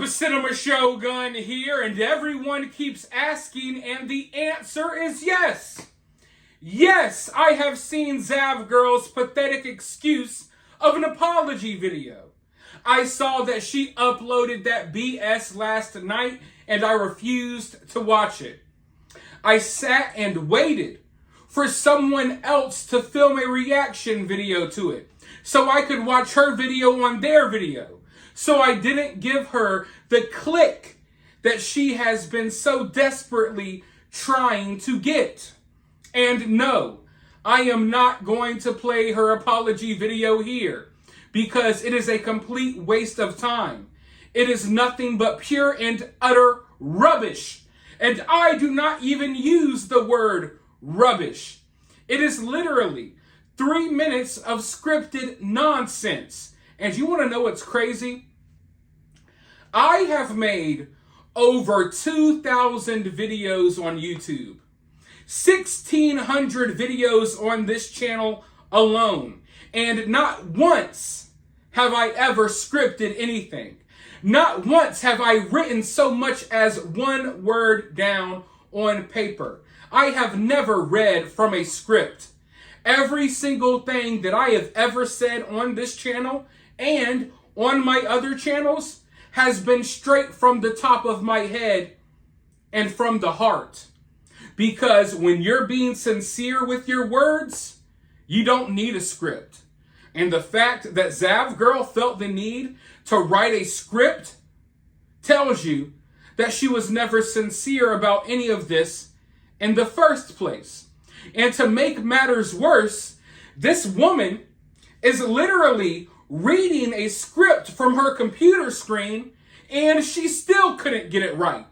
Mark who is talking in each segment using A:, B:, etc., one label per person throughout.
A: up, Cinema Shogun here, and everyone keeps asking, and the answer is yes. Yes, I have seen Zav Girl's pathetic excuse of an apology video. I saw that she uploaded that BS last night, and I refused to watch it. I sat and waited for someone else to film a reaction video to it, so I could watch her video on their video. So I didn't give her the click that she has been so desperately trying to get. And no, I am not going to play her apology video here because it is a complete waste of time. It is nothing but pure and utter rubbish. And I do not even use the word rubbish. It is literally 3 minutes of scripted nonsense. And you want to know what's crazy? I have made over 2,000 videos on YouTube. 1,600 videos on this channel alone. And not once have I ever scripted anything. Not once have I written so much as one word down on paper. I have never read from a script. Every single thing that I have ever said on this channel and on my other channels has been straight from the top of my head and from the heart. Because when you're being sincere with your words, you don't need a script. And the fact that Zav Girl felt the need to write a script tells you that she was never sincere about any of this in the first place. And to make matters worse, this woman is literally reading a script from her computer screen, and she still couldn't get it right.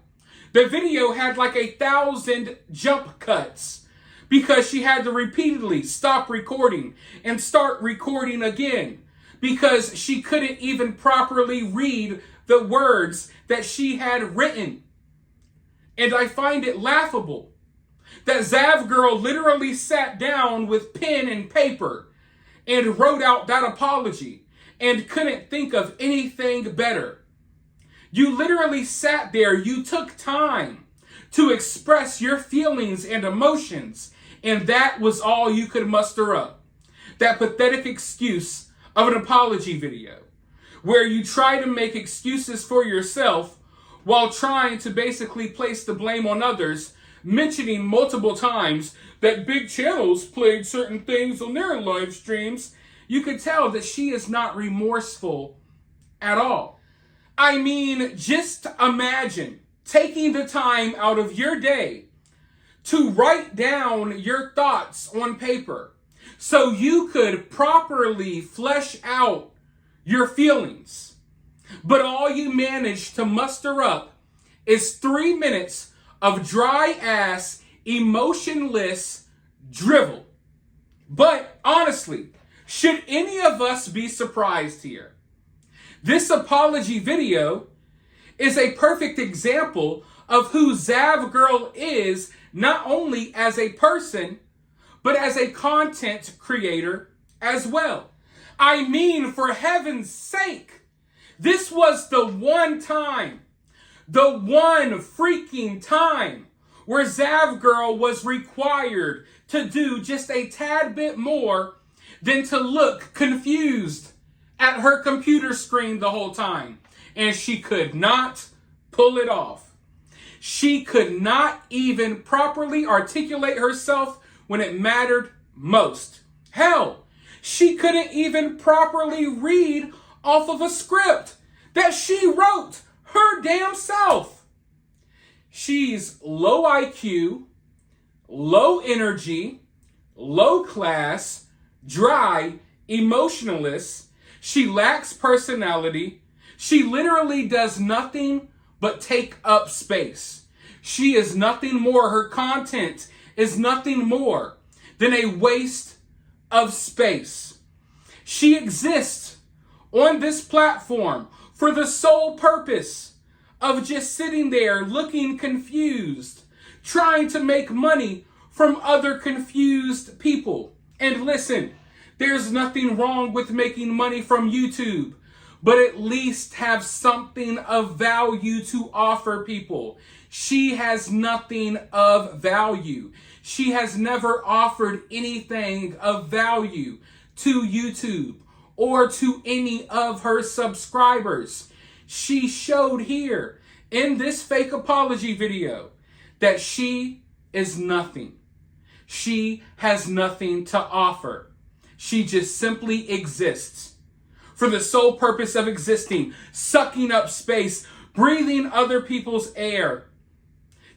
A: The video had like 1,000 jump cuts because she had to repeatedly stop recording and start recording again because she couldn't even properly read the words that she had written. And I find it laughable that Zav Girl literally sat down with pen and paper and wrote out that apology and couldn't think of anything better. You literally sat there, you took time to express your feelings and emotions, and that was all you could muster up. That pathetic excuse of an apology video, where you try to make excuses for yourself while trying to basically place the blame on others, mentioning multiple times that big channels played certain things on their live streams. You could tell that she is not remorseful at all. I mean, just imagine taking the time out of your day to write down your thoughts on paper so you could properly flesh out your feelings. But all you managed to muster up is 3 minutes of dry-ass, emotionless drivel. But honestly, should any of us be surprised here? This apology video is a perfect example of who Zav Girl is, not only as a person, but as a content creator as well. I mean, for heaven's sake, this was the one freaking time where Zav Girl was required to do just a tad bit more than to look confused at her computer screen the whole time. And she could not pull it off. She could not even properly articulate herself when it mattered most. Hell, she couldn't even properly read off of a script that she wrote her damn self. She's low IQ, low energy, low class, dry, emotionless. She lacks personality. She literally does nothing but take up space. She is nothing more. Her content is nothing more than a waste of space. She exists on this platform for the sole purpose of just sitting there looking confused, trying to make money from other confused people. And listen, there's nothing wrong with making money from YouTube, but at least have something of value to offer people. She has nothing of value. She has never offered anything of value to YouTube or to any of her subscribers. She showed here in this fake apology video that she is nothing. She has nothing to offer. She just simply exists for the sole purpose of existing, sucking up space, breathing other people's air,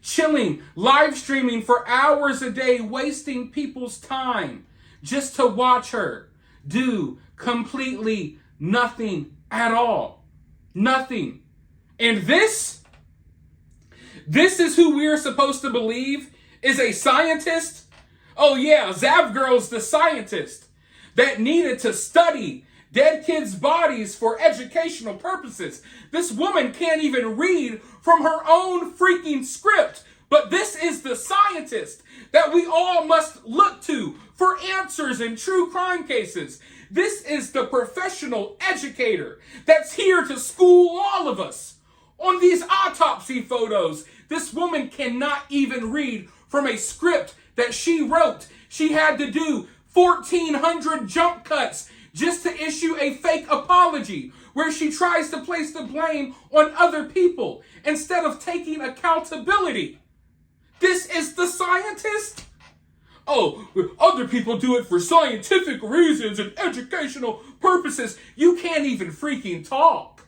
A: chilling, live streaming for hours a day, wasting people's time just to watch her do completely nothing at all. Nothing. And this is who we're supposed to believe is a scientist? Oh yeah, Zav Girl's the scientist that needed to study dead kids' bodies for educational purposes. This woman can't even read from her own freaking script. But this is the scientist that we all must look to for answers in true crime cases. This is the professional educator that's here to school all of us. On these autopsy photos, this woman cannot even read from a script that she wrote. She had to do 1,400 jump cuts just to issue a fake apology where she tries to place the blame on other people instead of taking accountability. This is the scientist? Oh, other people do it for scientific reasons and educational purposes. You can't even freaking talk.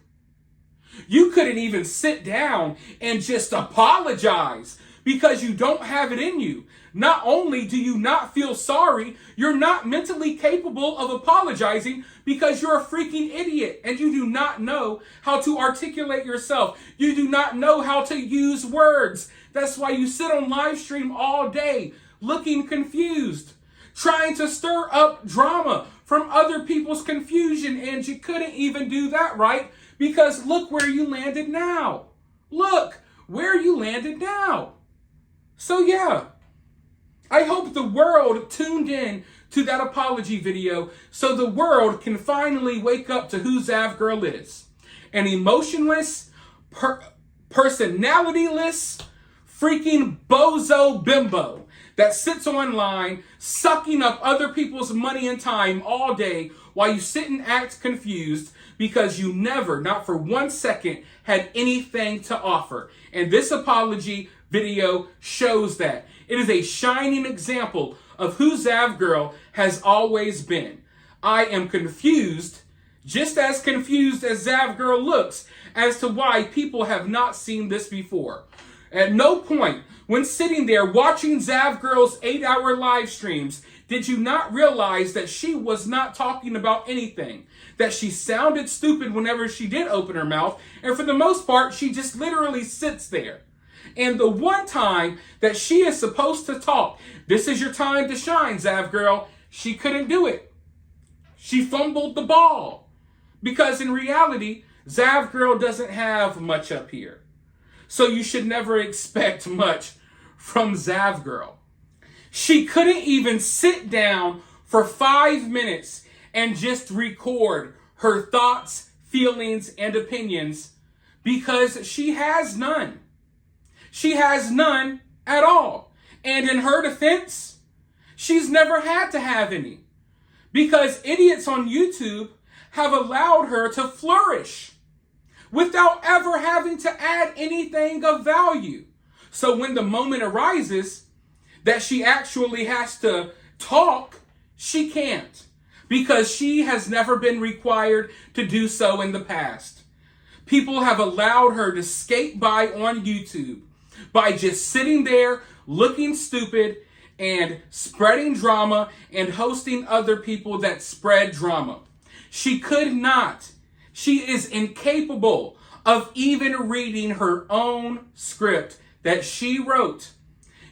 A: You couldn't even sit down and just apologize because you don't have it in you. Not only do you not feel sorry, you're not mentally capable of apologizing because you're a freaking idiot and you do not know how to articulate yourself. You do not know how to use words. That's why you sit on live stream all day looking confused, trying to stir up drama from other people's confusion, and you couldn't even do that right because look where you landed now. Look where you landed now. So yeah, I hope the world tuned in to that apology video so the world can finally wake up to who Zav Girl is. An emotionless, personalityless, freaking bozo bimbo that sits online sucking up other people's money and time all day while you sit and act confused because you never, not for 1 second, had anything to offer. And this apology video shows that. It is a shining example of who Zav Girl has always been. I am confused, just as confused as Zav Girl looks, as to why people have not seen this before. At no point, when sitting there watching Zav Girl's 8-hour live streams, did you not realize that she was not talking about anything? That she sounded stupid whenever she did open her mouth, and for the most part, she just literally sits there. And the one time that she is supposed to talk, this is your time to shine, Zav Girl, she couldn't do it. She fumbled the ball. Because in reality, Zav Girl doesn't have much up here. So you should never expect much from Zav Girl. She couldn't even sit down for 5 minutes and just record her thoughts, feelings, and opinions because she has none. She has none at all. And in her defense, she's never had to have any because idiots on YouTube have allowed her to flourish without ever having to add anything of value. So when the moment arises that she actually has to talk, she can't because she has never been required to do so in the past. People have allowed her to skate by on YouTube by just sitting there looking stupid and spreading drama and hosting other people that spread drama. She could not. She is incapable of even reading her own script that she wrote.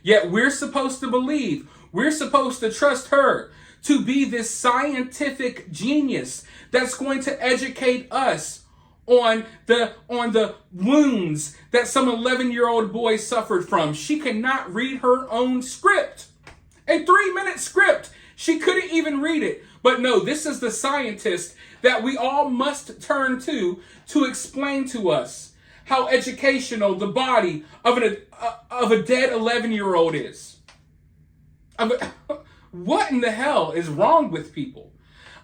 A: Yet we're supposed to believe, we're supposed to trust her to be this scientific genius that's going to educate us on the wounds that some 11-year-old boy suffered from. She cannot read her own script. A 3-minute script. She couldn't even read it. But no, this is the scientist that we all must turn to explain to us how educational the body of a dead 11-year-old is. What in the hell is wrong with people?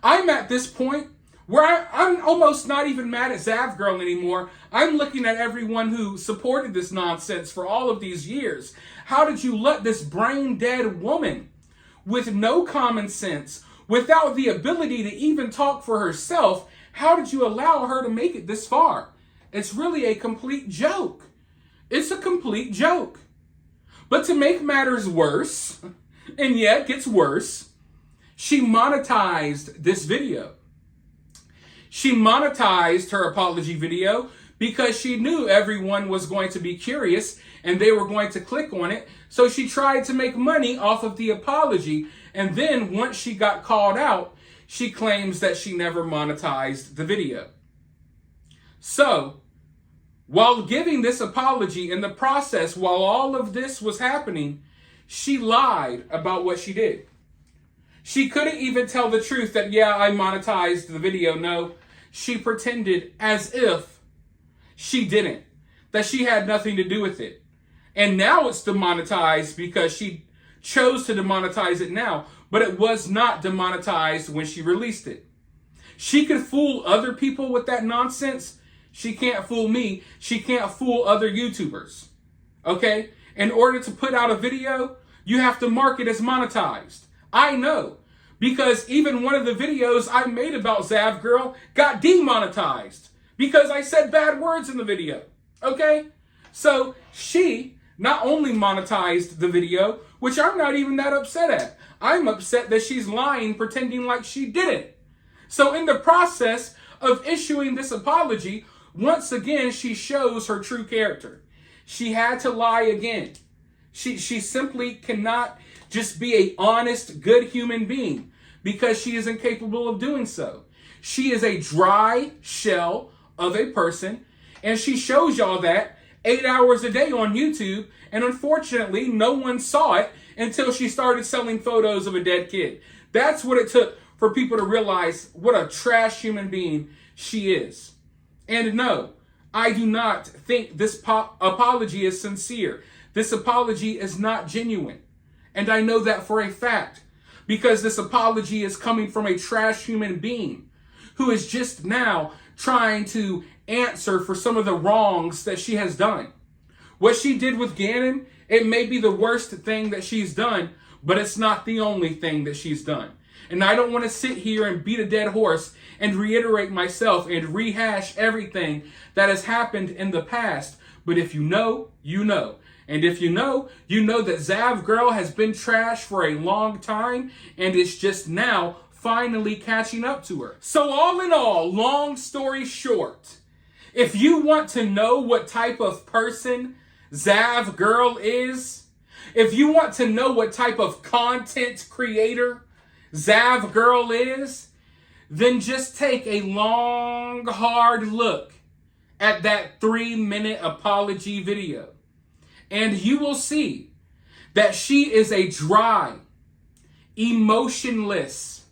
A: I'm at this point where I'm almost not even mad at Zav Girl anymore. I'm looking at everyone who supported this nonsense for all of these years. How did you let this brain-dead woman with no common sense, without the ability to even talk for herself, how did you allow her to make it this far? It's really a complete joke. It's a complete joke. But to make matters worse, and yeah, it gets worse, she monetized this video. She monetized her apology video because she knew everyone was going to be curious and they were going to click on it. So she tried to make money off of the apology. And then once she got called out, she claims that she never monetized the video. So, while giving this apology in the process, while all of this was happening, she lied about what she did. She couldn't even tell the truth that, yeah, I monetized the video. No, she pretended as if she didn't, that she had nothing to do with it. And now it's demonetized because she chose to demonetize it now, but it was not demonetized when she released it. She could fool other people with that nonsense. She can't fool me. She can't fool other YouTubers. Okay? In order to put out a video, you have to mark it as monetized. I know. Because even one of the videos I made about Zav Girl got demonetized because I said bad words in the video. Okay? So she not only monetized the video, which I'm not even that upset at. I'm upset that she's lying, pretending like she didn't. So in the process of issuing this apology, once again, she shows her true character. She had to lie again. She simply cannot just be an honest, good human being because she is incapable of doing so. She is a dry shell of a person, and she shows y'all that 8 hours a day on YouTube, and unfortunately, no one saw it until she started selling photos of a dead kid. That's what it took for people to realize what a trash human being she is. And no, I do not think this apology is sincere. This apology is not genuine. And I know that for a fact, because this apology is coming from a trash human being who is just now trying to answer for some of the wrongs that she has done. What she did with Gannon, it may be the worst thing that she's done, but it's not the only thing that she's done. And I don't want to sit here and beat a dead horse and reiterate myself and rehash everything that has happened in the past. But if you know, you know. And if you know that Zav Girl has been trash for a long time and it's just now finally catching up to her. So all in all, long story short, if you want to know what type of person Zav Girl is, if you want to know what type of content creator Zav Girl is, then just take a long, hard look at that 3-minute apology video. And you will see that she is a dry, emotionless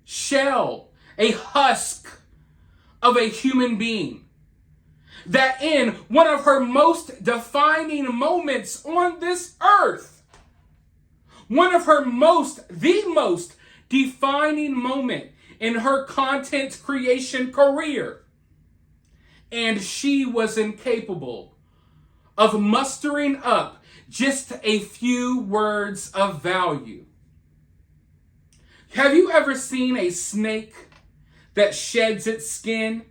A: shell, a husk of a human being. That in one of her most defining moments on this earth, the most defining moment in her content creation career, and she was incapable of mustering up just a few words of value. Have you ever seen a snake that sheds its skin?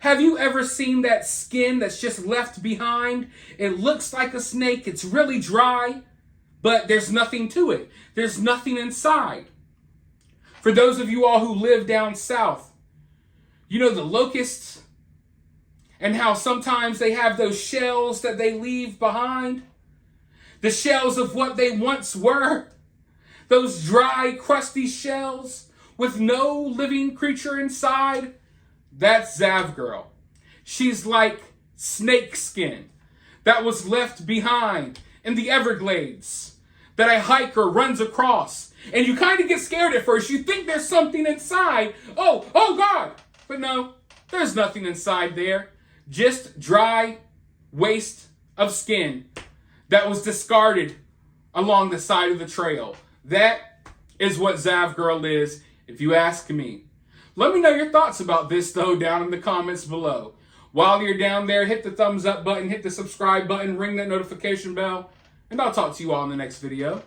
A: Have you ever seen that skin that's just left behind? It looks like a snake, it's really dry, but there's nothing to it. There's nothing inside. For those of you all who live down south, you know the locusts and how sometimes they have those shells that they leave behind. The shells of what they once were. Those dry, crusty shells with no living creature inside. That's Zav Girl. She's like snake skin that was left behind in the Everglades. that a hiker runs across. And you kind of get scared at first. You think there's something inside. Oh God. But no, there's nothing inside there. Just dry waste of skin that was discarded along the side of the trail. That is what Zav Girl is, if you ask me. Let me know your thoughts about this, though, down in the comments below. While you're down there, hit the thumbs up button, hit the subscribe button, ring that notification bell, and I'll talk to you all in the next video.